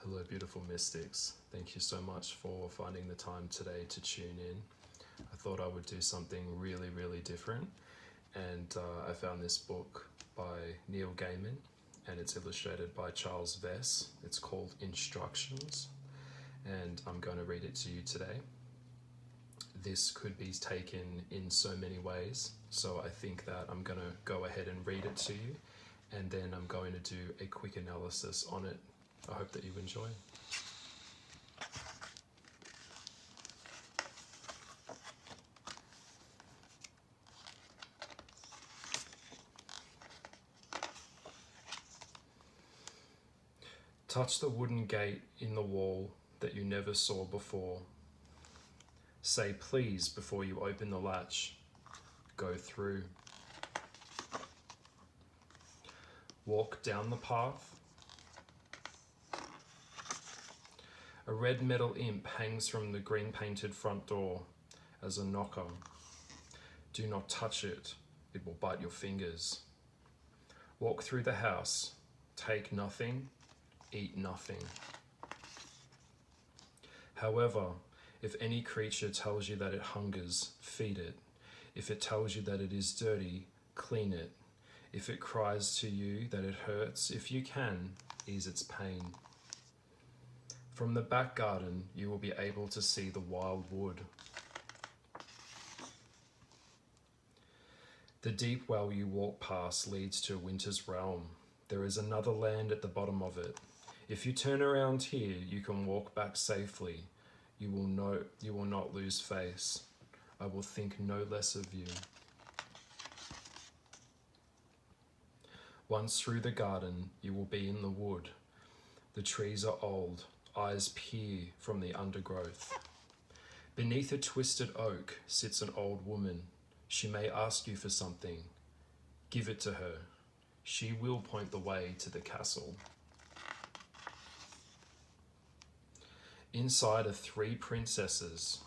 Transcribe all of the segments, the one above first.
Hello, beautiful mystics. Thank you so much for finding the time today to tune in. I thought I would do something really different, and I found this book by Neil Gaiman, and it's illustrated by Charles Vess. It's called Instructions, and I'm going to read it to you today. This could be taken in so many ways, so I think that I'm going to go ahead and read it to you, and then I'm going to do a quick analysis on it. I hope that you enjoy. Touch the wooden gate in the wall that you never saw before. Say please before you open the latch. Go through. Walk down the path. A red metal imp hangs from the green painted front door as a knocker. Do not touch it, it will bite your fingers. Walk through the house, take nothing, eat nothing. However, if any creature tells you that it hungers, feed it. If it tells you that it is dirty, clean it. If it cries to you that it hurts, if you can, ease its pain. From the back garden, you will be able to see the wild wood. The deep well you walk past leads to a winter's realm. There is another land at the bottom of it. If you turn around here, you can walk back safely. You will not lose face. I will think no less of you. Once through the garden, you will be in the wood. The trees are old. Eyes peer from the undergrowth. Beneath a twisted oak sits an old woman. She may ask you for something. Give it to her. She will point the way to the castle. Inside are 3 princesses.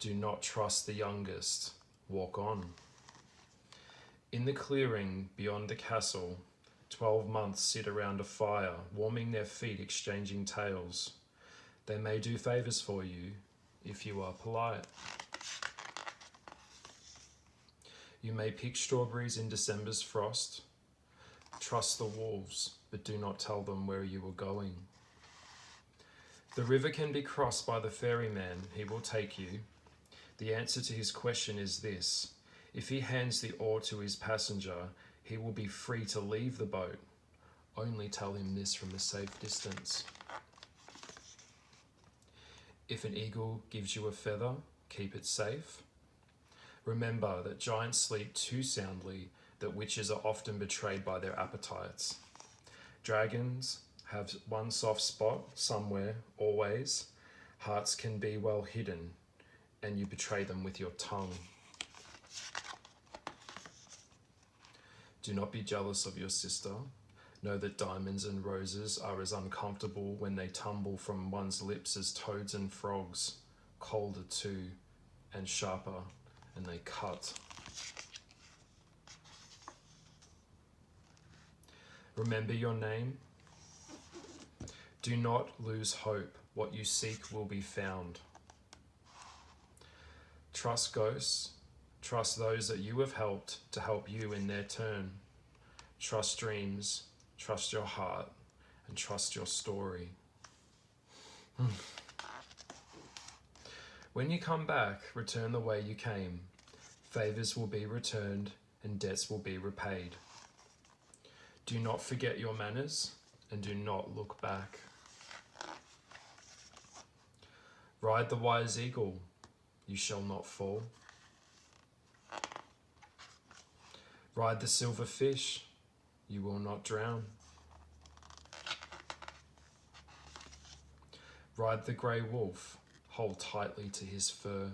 Do not trust the youngest. Walk on. In the clearing beyond the castle, 12 months sit around a fire, warming their feet, exchanging tales. They may do favors for you if you are polite. You may pick strawberries in December's frost. Trust the wolves, but do not tell them where you are going. The river can be crossed by the ferryman. He will take you. The answer to his question is this: if he hands the oar to his passenger, he will be free to leave the boat. Only tell him this from a safe distance. If an eagle gives you a feather, keep it safe. Remember that giants sleep too soundly, that witches are often betrayed by their appetites. Dragons have one soft spot somewhere, always. Hearts can be well hidden, and you betray them with your tongue. Do not be jealous of your sister. Know that diamonds and roses are as uncomfortable when they tumble from one's lips as toads and frogs, colder too, and sharper, and they cut. Remember your name. Do not lose hope. What you seek will be found. Trust ghosts. Trust those that you have helped to help you in their turn. Trust dreams, trust your heart, and trust your story. When you come back, return the way you came. Favors will be returned and debts will be repaid. Do not forget your manners and do not look back. Ride the wise eagle, you shall not fall. Ride the silver fish, you will not drown. Ride the grey wolf, hold tightly to his fur.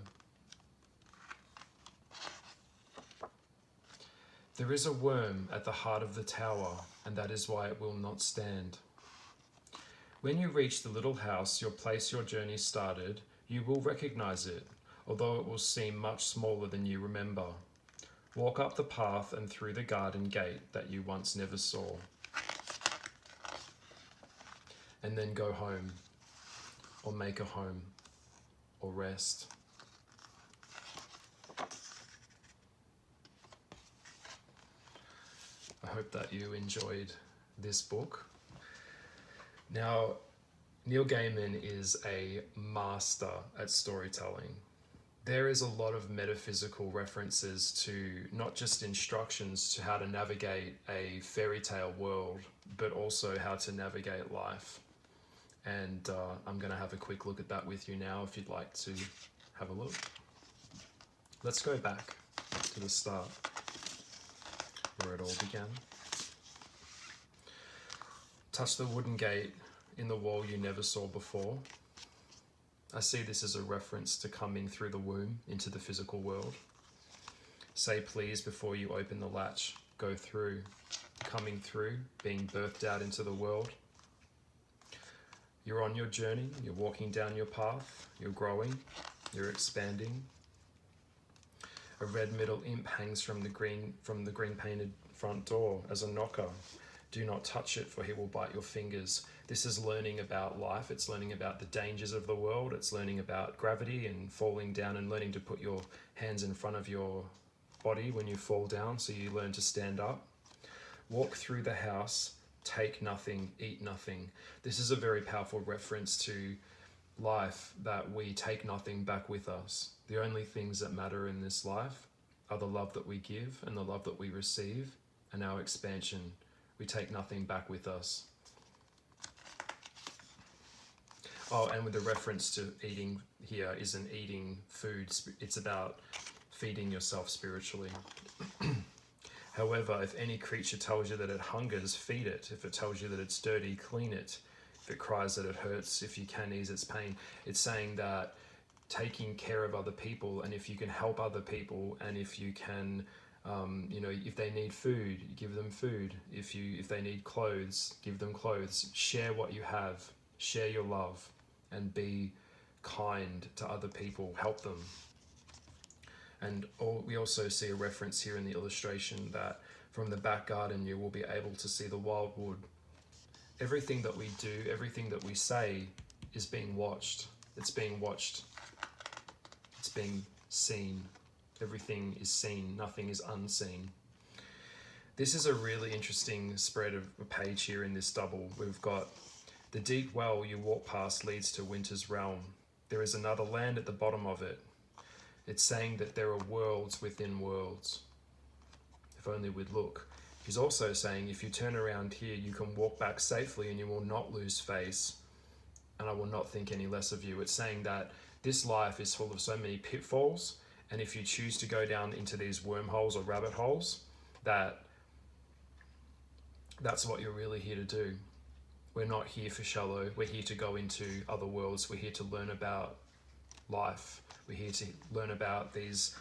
There is a worm at the heart of the tower, and that is why it will not stand. When you reach the little house, your place your journey started, you will recognize it, although it will seem much smaller than you remember. Walk up the path and through the garden gate that you once never saw. and then go home, or make a home, or rest. I hope that you enjoyed this book. Now, Neil Gaiman is a master at storytelling. There is a lot of metaphysical references to not just instructions to how to navigate a fairy tale world, but also how to navigate life. And I'm going to have a quick look at that with you now if you'd like to have a look. Let's go back to the start, where it all began. Touch the wooden gate in the wall you never saw before. I see this as a reference to coming through the womb into the physical world. Say please before you open the latch. Go through, coming through, being birthed out into the world. You're on your journey, you're walking down your path, you're growing, you're expanding. A red middle imp hangs from the green painted front door as a knocker. Do not touch it, for he will bite your fingers. This is learning about life. It's learning about the dangers of the world. It's learning about gravity and falling down and learning to put your hands in front of your body when you fall down, so you learn to stand up. Walk through the house, take nothing, eat nothing. This is a very powerful reference to life, that we take nothing back with us. The only things that matter in this life are the love that we give and the love that we receive and our expansion. We take nothing back with us. Oh, and with the reference to eating here isn't eating food, it's about feeding yourself spiritually. However, if any creature tells you that it hungers, feed it. If it tells you that it's dirty, clean it. If it cries that it hurts, if you can ease its pain. It's saying that taking care of other people, and if you can help other people, and if you can, if they need food, give them food. If they need clothes, give them clothes. Share what you have. Share your love, and be kind to other people. Help them. And we also see a reference here in the illustration that from the back garden you will be able to see the wildwood. Everything that we do, everything that we say is being watched. It's being watched. It's being seen. Everything is seen. Nothing is unseen. This is a really interesting spread of a page here in this double. We've got the deep well you walk past leads to winter's realm. There is another land at the bottom of it. It's saying that there are worlds within worlds. If only we'd look. He's also saying if you turn around here, you can walk back safely and you will not lose face, and I will not think any less of you. It's saying that this life is full of so many pitfalls, and if you choose to go down into these wormholes or rabbit holes, that's what you're really here to do. We're not here for shallow. We're here to go into other worlds. We're here to learn about life. We're here to learn about these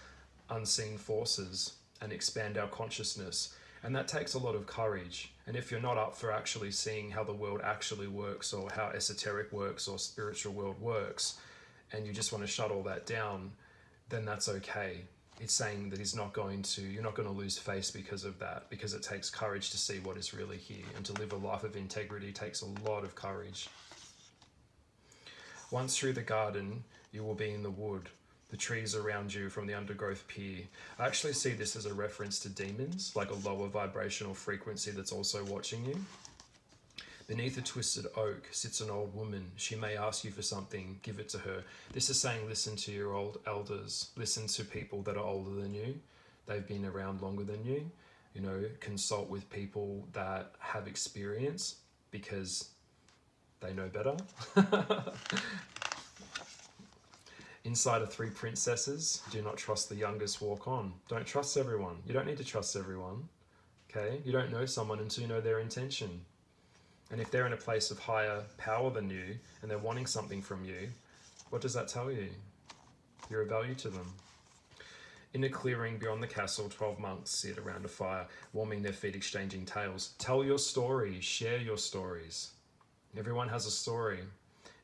unseen forces and expand our consciousness. And that takes a lot of courage. And if you're not up for actually seeing how the world actually works, or how esoteric works or spiritual world works, and you just want to shut all that down, then that's okay. It's saying that you're not going to lose face because of that, because it takes courage to see what is really here. And to live a life of integrity takes a lot of courage. Once through the garden, you will be in the wood. The trees around you from the undergrowth peer. I actually see this as a reference to demons, like a lower vibrational frequency that's also watching you. Beneath a twisted oak sits an old woman. She may ask you for something, give it to her. This is saying listen to your old elders. Listen to people that are older than you. They've been around longer than you. Consult with people that have experience, because they know better. Inside are 3 princesses. Do not trust the youngest, walk on. Don't trust everyone. You don't need to trust everyone. Okay? You don't know someone until you know their intention. And if they're in a place of higher power than you and they're wanting something from you, what does that tell you? You're of value to them. In a clearing beyond the castle, 12 monks sit around a fire, warming their feet, exchanging tales. Tell your stories. Share your stories. Everyone has a story.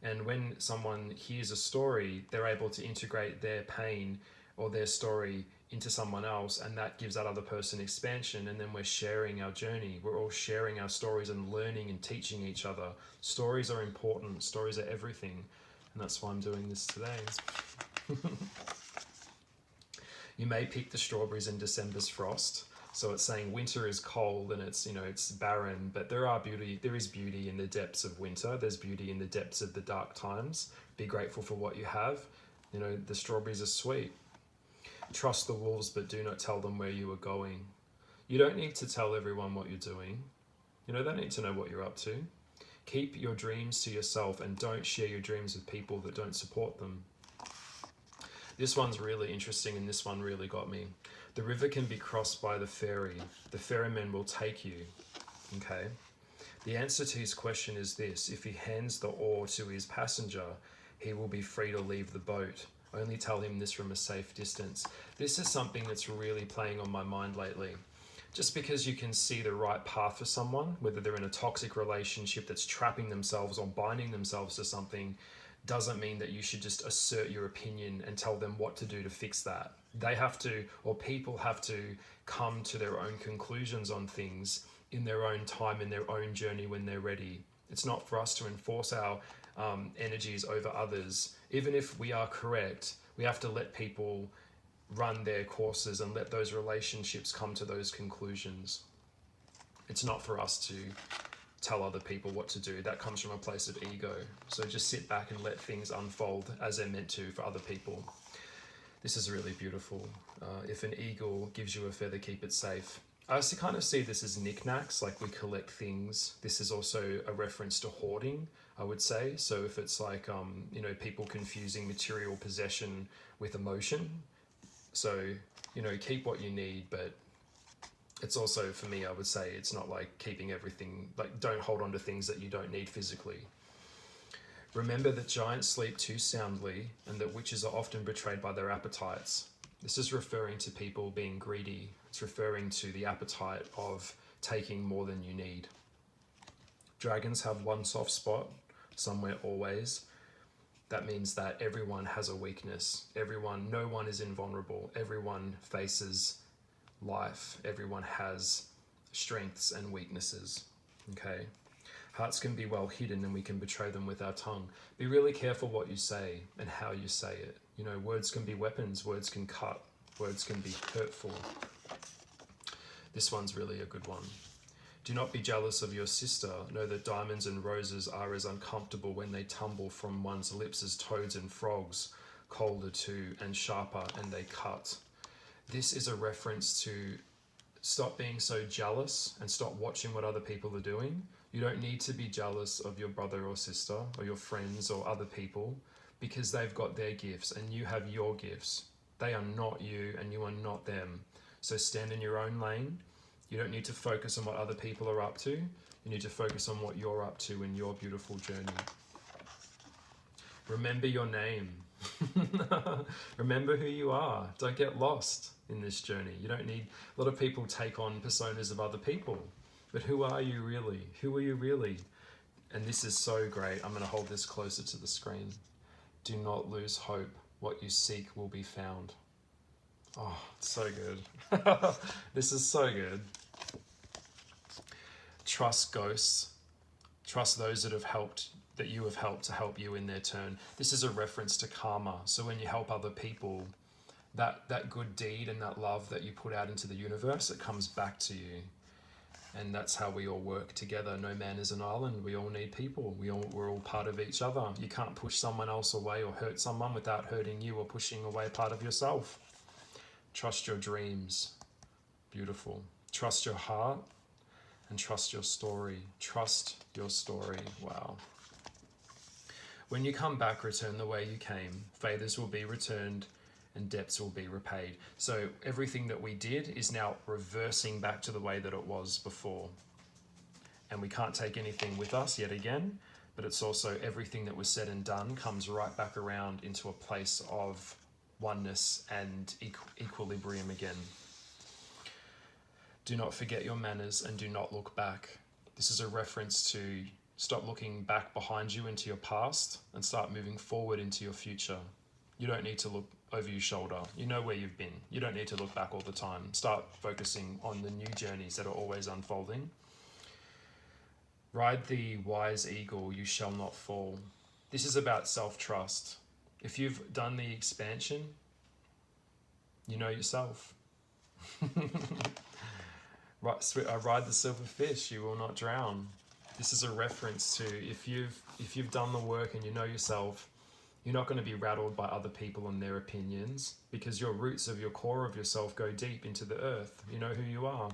And when someone hears a story, they're able to integrate their pain or their story into someone else, and that gives that other person expansion, and then we're sharing our journey. We're all sharing our stories and learning and teaching each other. Stories are important. Stories are everything, and that's why I'm doing this today. You may pick the strawberries in December's frost. So it's saying winter is cold and it's, it's barren, but there is beauty in the depths of winter. There's beauty in the depths of the dark times. Be grateful for what you have. The strawberries are sweet. Trust the wolves, but do not tell them where you are going. You don't need to tell everyone what you're doing. They need to know what you're up to. Keep your dreams to yourself and don't share your dreams with people that don't support them. This one's really interesting, and this one really got me. The river can be crossed by the ferry. The ferryman will take you. Okay? The answer to his question is this: if he hands the oar to his passenger, he will be free to leave the boat. Only tell him this from a safe distance. This is something that's really playing on my mind lately. Just because you can see the right path for someone, whether they're in a toxic relationship that's trapping themselves or binding themselves to something, doesn't mean that you should just assert your opinion and tell them what to do to fix that. They have to, or people have to, come to their own conclusions on things in their own time, in their own journey when they're ready. It's not for us to enforce our energies over others. Even if we are correct, we have to let people run their courses and let those relationships come to those conclusions. It's not for us to tell other people what to do. That comes from a place of ego. So just sit back and let things unfold as they're meant to for other people. This is really beautiful. If an eagle gives you a feather, keep it safe. I also kind of see this as knickknacks, like we collect things. This is also a reference to hoarding, I would say. So if it's like, people confusing material possession with emotion. So, keep what you need, but it's also, for me, I would say, it's not like keeping everything, like don't hold on to things that you don't need physically. Remember that giants sleep too soundly and that witches are often betrayed by their appetites. This is referring to people being greedy. It's referring to the appetite of taking more than you need. Dragons have one soft spot, somewhere always. That means that everyone has a weakness. No one is invulnerable. Everyone faces life. Everyone has strengths and weaknesses. Okay? Hearts can be well hidden and we can betray them with our tongue. Be really careful what you say and how you say it. Words can be weapons. Words can cut. Words can be hurtful. This one's really a good one. Do not be jealous of your sister. Know that diamonds and roses are as uncomfortable when they tumble from one's lips as toads and frogs, colder too and sharper, and they cut. This is a reference to stop being so jealous and stop watching what other people are doing. You don't need to be jealous of your brother or sister or your friends or other people because they've got their gifts and you have your gifts. They are not you and you are not them. So stand in your own lane. You don't need to focus on what other people are up to. You need to focus on what you're up to in your beautiful journey. Remember your name. Remember who you are. Don't get lost in this journey. You don't need... A lot of people take on personas of other people. But who are you really? Who are you really? And this is so great. I'm going to hold this closer to the screen. Do not lose hope. What you seek will be found. Oh, it's so good. This is so good. Trust ghosts. Trust those that you have helped to help you in their turn. This is a reference to karma. So when you help other people, that good deed and that love that you put out into the universe, it comes back to you. And that's how we all work together. No man is an island. We all need people. We're all part of each other. You can't push someone else away or hurt someone without hurting you or pushing away part of yourself. Trust your dreams. Beautiful. Trust your heart and trust your story. Trust your story. Wow. When you come back, return the way you came. Favors will be returned and debts will be repaid. So everything that we did is now reversing back to the way that it was before. And we can't take anything with us yet again, but it's also everything that was said and done comes right back around into a place of oneness and equilibrium again. Do not forget your manners and do not look back. This is a reference to stop looking back behind you into your past and start moving forward into your future. You don't need to look over your shoulder. You know where you've been. You don't need to look back all the time. Start focusing on the new journeys that are always unfolding. Ride the wise eagle, you shall not fall. This is about self-trust. If you've done the expansion, you know yourself. Ride the silver fish, you will not drown. This is a reference to if you've done the work and you know yourself, you're not going to be rattled by other people and their opinions, because your roots of your core of yourself go deep into the earth. You know who you are.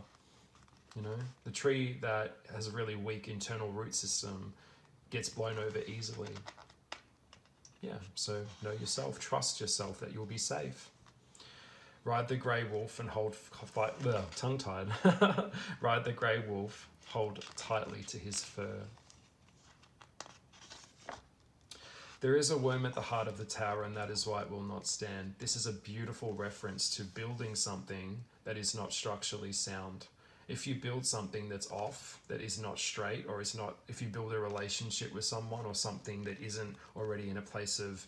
You know, the tree that has a really weak internal root system gets blown over easily. Yeah, so know yourself, trust yourself that you'll be safe. Ride the grey wolf and tongue-tied. Ride the grey wolf, hold tightly to his fur. There is a worm at the heart of the tower, and that is why it will not stand. This is a beautiful reference to building something that is not structurally sound. If you build something that's off, that is not straight, or is not, if you build a relationship with someone or something that isn't already in a place of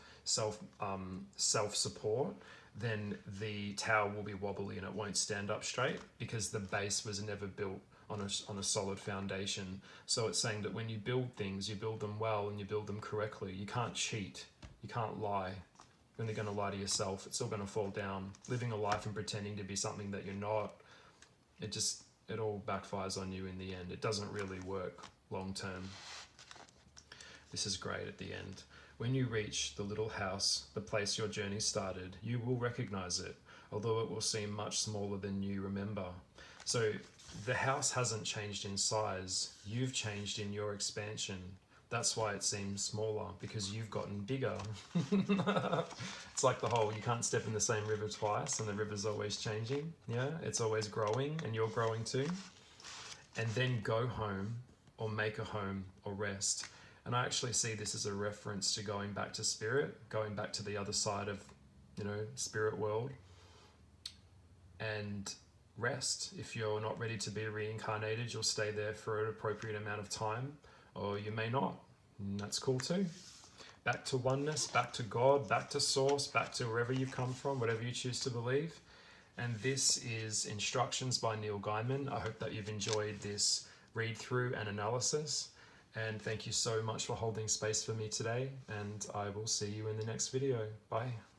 self-support, then the tower will be wobbly and it won't stand up straight, because the base was never built on a solid foundation. So it's saying that when you build things, you build them well and you build them correctly. You can't cheat. You can't lie. When you're going to lie to yourself, it's all going to fall down. Living a life and pretending to be something that you're not, it all backfires on you in the end. It doesn't really work long term. This is great at the end. When you reach the little house, the place your journey started, you will recognize it, although it will seem much smaller than you remember. So the house hasn't changed in size. You've changed in your expansion. That's why it seems smaller, because you've gotten bigger. It's like the whole, you can't step in the same river twice, and the river's always changing. Yeah, it's always growing, and you're growing too. And then go home, or make a home, or rest. And I actually see this as a reference to going back to spirit, going back to the other side of, spirit world, and rest. If you're not ready to be reincarnated, you'll stay there for an appropriate amount of time, or you may not, and that's cool too. Back to oneness, back to God, back to source, back to wherever you've come from, whatever you choose to believe. And this is Instructions by Neil Gaiman. I hope that you've enjoyed this read through and analysis, and thank you so much for holding space for me today, and I will see you in the next video. Bye.